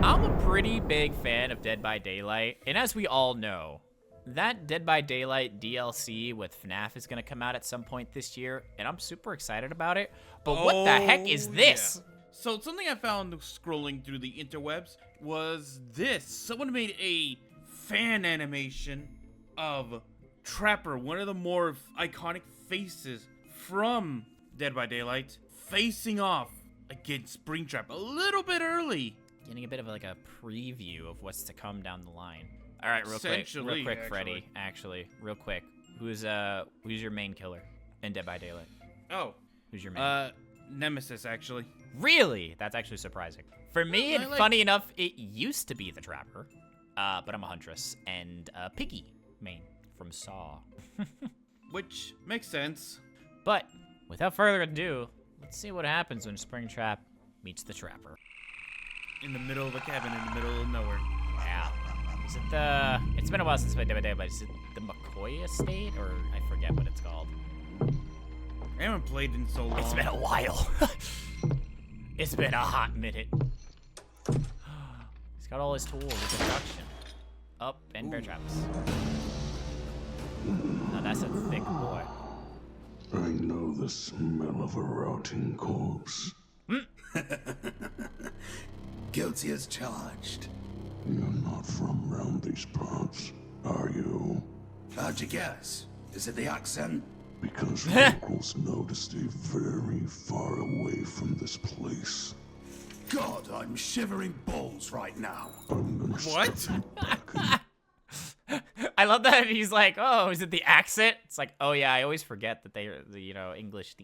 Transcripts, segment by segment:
I'm a pretty big fan of Dead by Daylight, and as we all know, that Dead by Daylight DLC with FNAF is gonna come out at some point this year, and I'm super excited about it. But what the heck is this? Yeah. So something I found scrolling through the interwebs was this. Someone made a fan animation of Trapper, one of the more iconic faces from Dead by Daylight, facing off against SpringTrap a little bit early. Getting a bit of like a preview of what's to come down the line. All right, real quick, Freddy. Actually, real quick, who's your main killer in Dead by Daylight? Oh, who's your main? Nemesis, actually. Really? That's actually surprising. For me, and funny enough, it used to be the Trapper, but I'm a Huntress and Piggy main from Saw. Which makes sense. But without further ado, let's see what happens when SpringTrap meets the Trapper. In the middle of a cabin, in the middle of nowhere. Yeah. Is it the... It's been a while since I played Dead by Daylight, but is it the McCoy Estate? Or I forget what it's called. I haven't played in so long. It's been a while. It's been a hot minute. He's got all his tools of destruction. Up, and bear traps. Now that's a thick boy. I know the smell of a rotting corpse. Guilty as charged. You're not from round these parts, are you? How'd you guess? Is it the accent? Because locals know to stay very far away from this place. God, I'm shivering balls right now. I'm gonna What? stuff you back in. I love that he's like, oh, is it the accent? It's like, oh yeah, I always forget that they're the English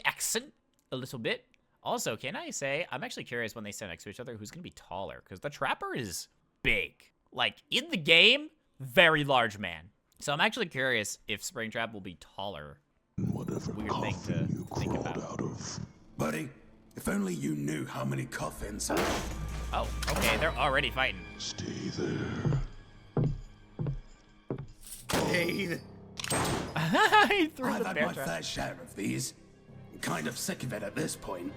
accent a little bit. Also, can I say, I'm actually curious when they stand next to each other, who's gonna be taller? Because the Trapper is big. Like, in the game, very large man. So I'm actually curious if SpringTrap will be taller. Whatever Weird thing coffin to you think crawled about. out of. Buddy, if only you knew how many coffins. Oh, okay, they're already fighting. Stay there. Hey. He threw I've the had bear my trap. fair share of these. I'm kind of sick of it at this point.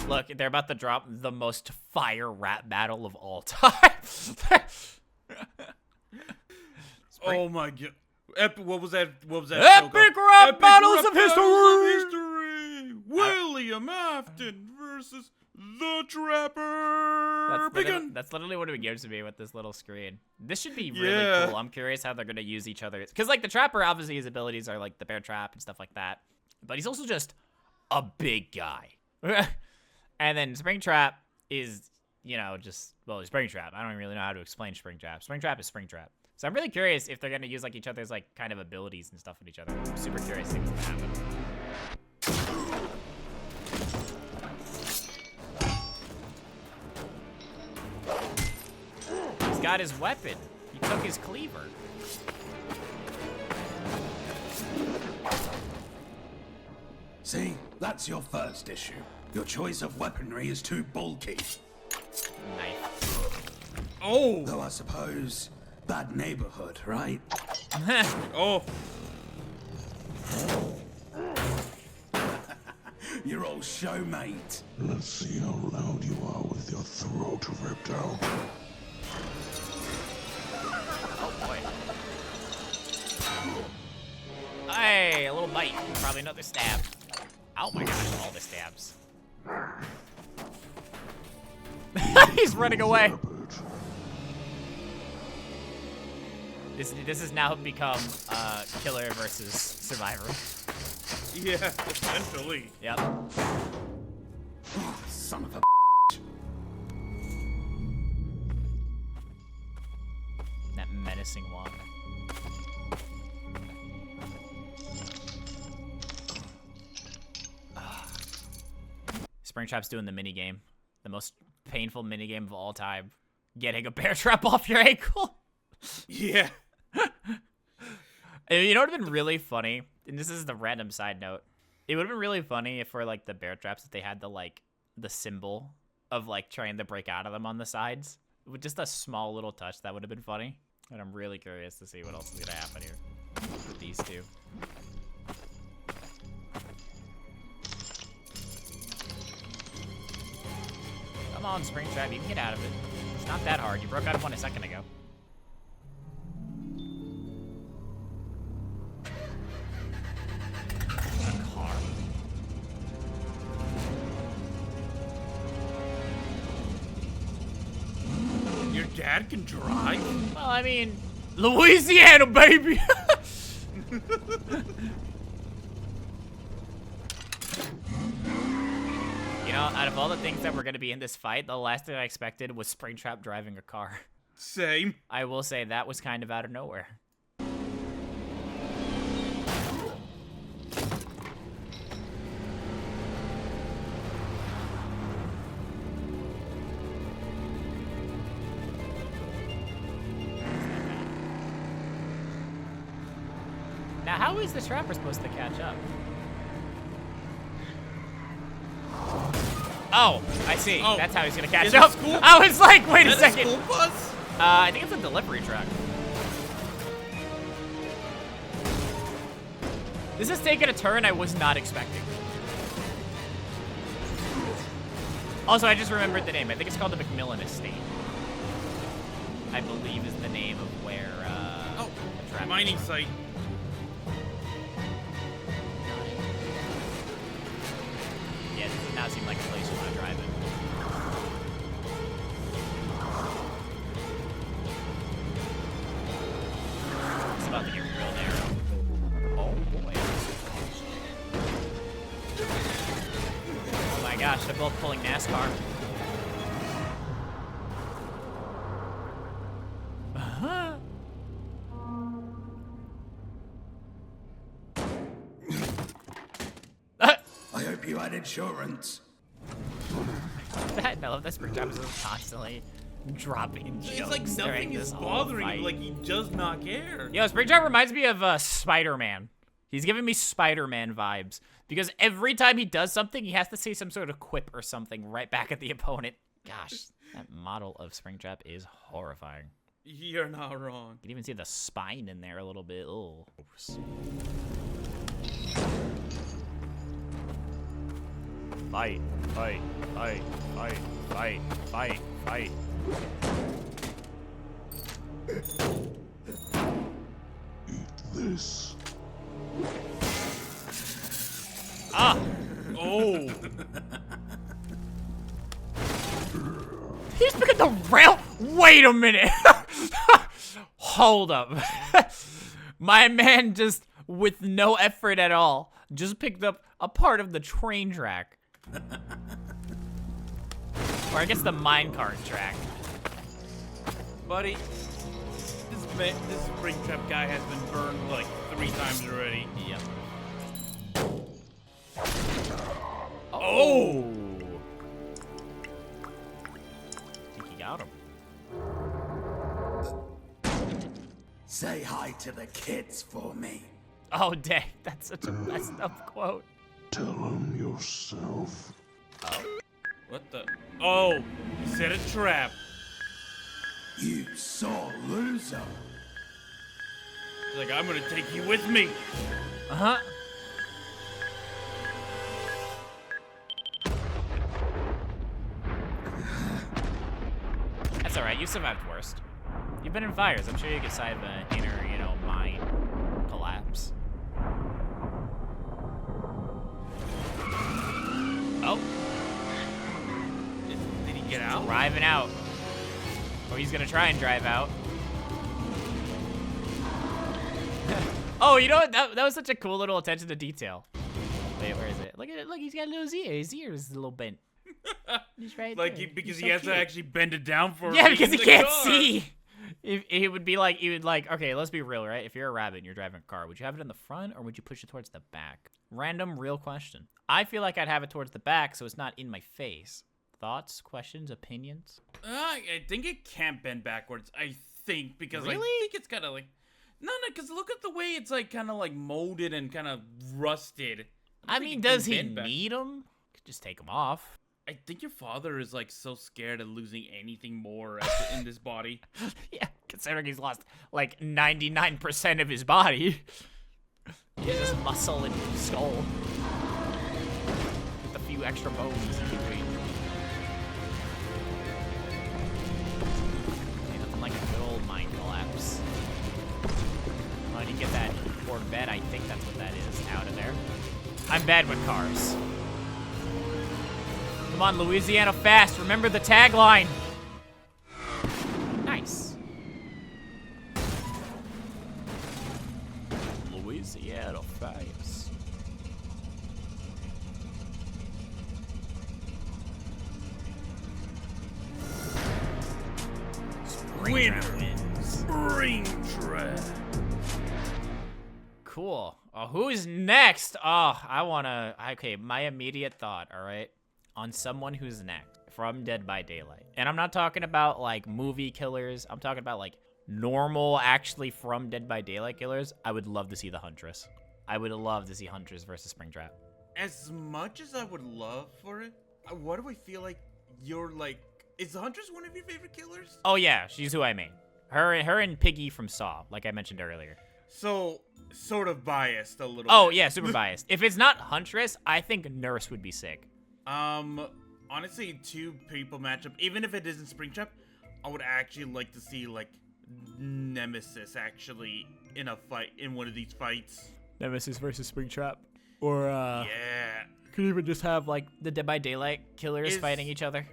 Look, they're about to drop the most fire rap battle of all time. Oh my god. What was that? Epic rap battles of history. William Afton versus the Trapper. That's literally what it gives me with this little screen. This should be really cool. I'm curious how they're gonna use each other. Because like the Trapper, obviously his abilities are like the bear trap and stuff like that. But he's also just a big guy. And then SpringTrap is, you know, just, well, SpringTrap. I don't really know how to explain SpringTrap. SpringTrap is SpringTrap. So I'm really curious if they're going to use, like, each other's, like, kind of abilities and stuff with each other. I'm super curious to see what's going to happen. He's got his weapon. He took his cleaver. See, that's your first issue. Your choice of weaponry is too bulky. Knife. Oh. Though I suppose, bad neighborhood, right? Oh. Your old showmate. Let's see how loud you are with your throat ripped out. Oh boy. Hey, a little bite. Probably another stab. Oh my gosh, all the stabs. He's running away. This has now become killer versus survivor. Yeah, essentially. Yep. Oh, son of a That menacing walk. SpringTrap's doing the mini game, the most painful mini game of all time. Getting a bear trap off your ankle. Yeah. You know what would have been really funny? And this is the random side note. It would have been really funny if for like the bear traps, if they had the symbol of like trying to break out of them on the sides. With just a small little touch, that would have been funny. And I'm really curious to see what else is gonna happen here with these two. Come on, SpringTrap, you can get out of it. It's not that hard. You broke out of one a second ago. A car. Your dad can drive? Well, I mean, Louisiana, baby! You know, out of all the things that were going to be in this fight, the last thing I expected was SpringTrap driving a car. Same. I will say that was kind of out of nowhere. Now, how is the trapper supposed to catch up? Oh, I see. Oh. That's how he's gonna catch Is it up. school? I was like, wait a Is that second. a school bus? I think it's a delivery truck. This is taking a turn I was not expecting. Also, I just remembered the name. I think it's called the McMillan Estate. I believe is the name of where, Oh, the trap mining site. Yeah, this does not seem like a place you want to drive in. It's about to get real narrow. Oh boy. Oh my gosh, they're both pulling NASCAR. Uh-huh. I hope you had insurance. I love that SpringTrap is just constantly dropping It's jokes like during nothing this is whole bothering fight. him. Like, he does not care. Yo, SpringTrap reminds me of Spider-Man. He's giving me Spider-Man vibes. Because every time he does something, he has to say some sort of quip or something right back at the opponent. Gosh, that model of SpringTrap is horrifying. You're not wrong. You can even see the spine in there a little bit. Oh. Fight, fight, fight, fight, fight, fight, fight. Eat this. Ah! Oh. He's picking the rail. Wait a minute. Hold up. My man just, with no effort at all, just picked up a part of the train track. Or I guess the minecart track. Buddy, this SpringTrap guy has been burned like 3 times already. Yep. Oh! I think he got him. Say hi to the kids for me. Oh, dang. That's such a messed up quote. Tell him yourself. What the? Oh, he set a trap. You sore loser. He's like, I'm gonna take you with me. Uh-huh. That's alright, you survived worst. You've been in fires. I'm sure you could survive an inner, mine collapse. Oh. Did he get out? Driving out. Or he's gonna try and drive out. Oh, you know what? That was such a cool little attention to detail. Wait, where is it? Look at it. Look, he's got little ear. His ear is a little bent. He's right Like, there. because He's he so has to cute. actually bend it down for Yeah, me because in he the can't car. see. He would be like, okay, let's be real, right? If you're a rabbit and you're driving a car, would you have it in the front or would you push it towards the back? Random, real question. I feel like I'd have it towards the back so it's not in my face. Thoughts, questions, opinions? I think it can't bend backwards. I think because Really? I think it's kind of like no, because look at the way it's like kind of like molded and kind of rusted. I think mean, it does can he bend back. need them? Could just take them off. I think your father is like so scared of losing anything more in this body. Yeah, considering he's lost like 99% of his body. He's just muscle and skull. With a few extra bones in between. I'm bad with cars. Come on, Louisiana fast. Remember the tagline. Nice. Louisiana fast. Winner SpringTrap. Cool. Oh, who's next? Oh, I wanna. Okay, my immediate thought. All right, on someone who's next from Dead by Daylight, and I'm not talking about like movie killers. I'm talking about like normal, actually from Dead by Daylight killers. I would love to see the Huntress. I would love to see Huntress versus Springtrap. As much as I would love for it, what do I feel like you're like? Is the Huntress one of your favorite killers? Oh yeah, she's who I mean. Her and Piggy from Saw, like I mentioned earlier. So, sort of biased a little Oh bit. yeah, super biased. If it's not Huntress, I think Nurse would be sick. Honestly, two people matchup, even if it isn't SpringTrap, I would actually like to see like Nemesis actually in a fight, in one of these fights. Nemesis versus Springtrap, or Yeah. could even just have like the Dead by Daylight killers fighting each other.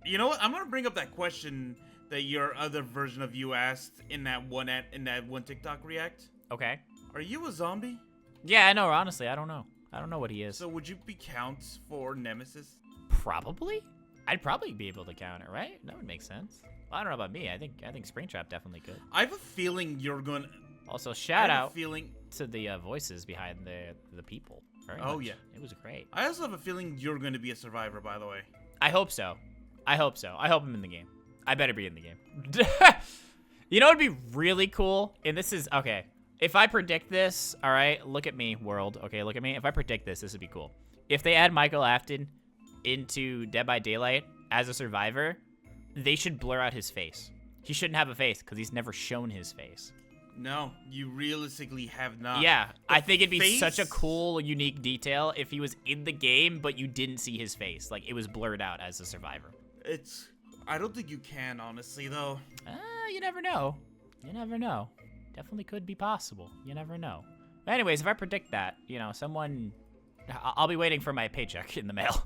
You know what? I'm gonna bring up that question that your other version of you asked in that one TikTok react. Okay. Are you a zombie? Yeah, I know. Honestly, I don't know. I don't know what he is. So would you be counts for Nemesis? Probably. I'd probably be able to count it, right? That would make sense. Well, I don't know about me. I think Springtrap definitely could. I have a feeling you're gonna. Also, shout out feeling. to the voices behind the people. Very Oh much. yeah, it was great. I also have a feeling you're going to be a survivor. By the way. I hope so. I hope so. I hope I'm in the game. I better be in the game. You know, it'd be really cool. And this is okay. If I predict this, all right, look at me, world. Okay, look at me. If I predict this would be cool. If they add Michael Afton into Dead by Daylight as a survivor, they should blur out his face. He shouldn't have a face because he's never shown his face. No, you realistically have not. Yeah, I think it'd be face- such a cool, unique detail if he was in the game, but you didn't see his face. Like, it was blurred out as a survivor. I don't think you can, honestly, though. You never know. You never know. Definitely could be possible. You never know. But anyways, if I predict that, you know, someone... I'll be waiting for my paycheck in the mail.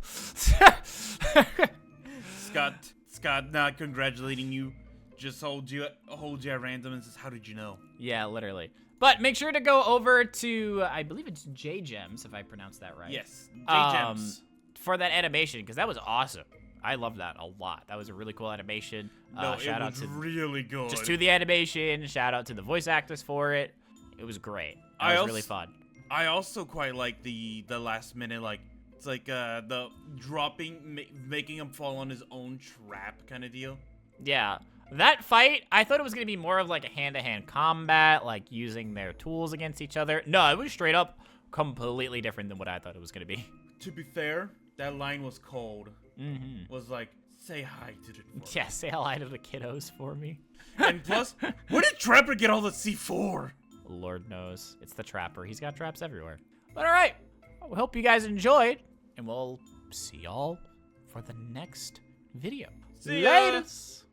Scott, not congratulating you. Just hold you at random and says, how did you know? Yeah, literally. But make sure to go over to, I believe it's J-Gems, if I pronounce that right. Yes, J-Gems. For that animation, because that was awesome. I love that a lot. That was a really cool animation. No, shout it out was to really good. just to the animation. Shout out to the voice actors for it. It was great. It was really fun. I also quite like the last minute, like, it's like the dropping, making him fall on his own trap kind of deal. Yeah. That fight, I thought it was going to be more of like a hand-to-hand combat, like using their tools against each other. No, it was straight up completely different than what I thought it was going to be. To be fair, that line was cold. Mm-hmm. Was like, say hi to the dwarf. Yeah, say hi to the kiddos for me. And plus, where did Trapper get all the C4? Lord knows. It's the Trapper. He's got traps everywhere. But all right. I hope you guys enjoyed, and we'll see y'all for the next video. See ya. Laters.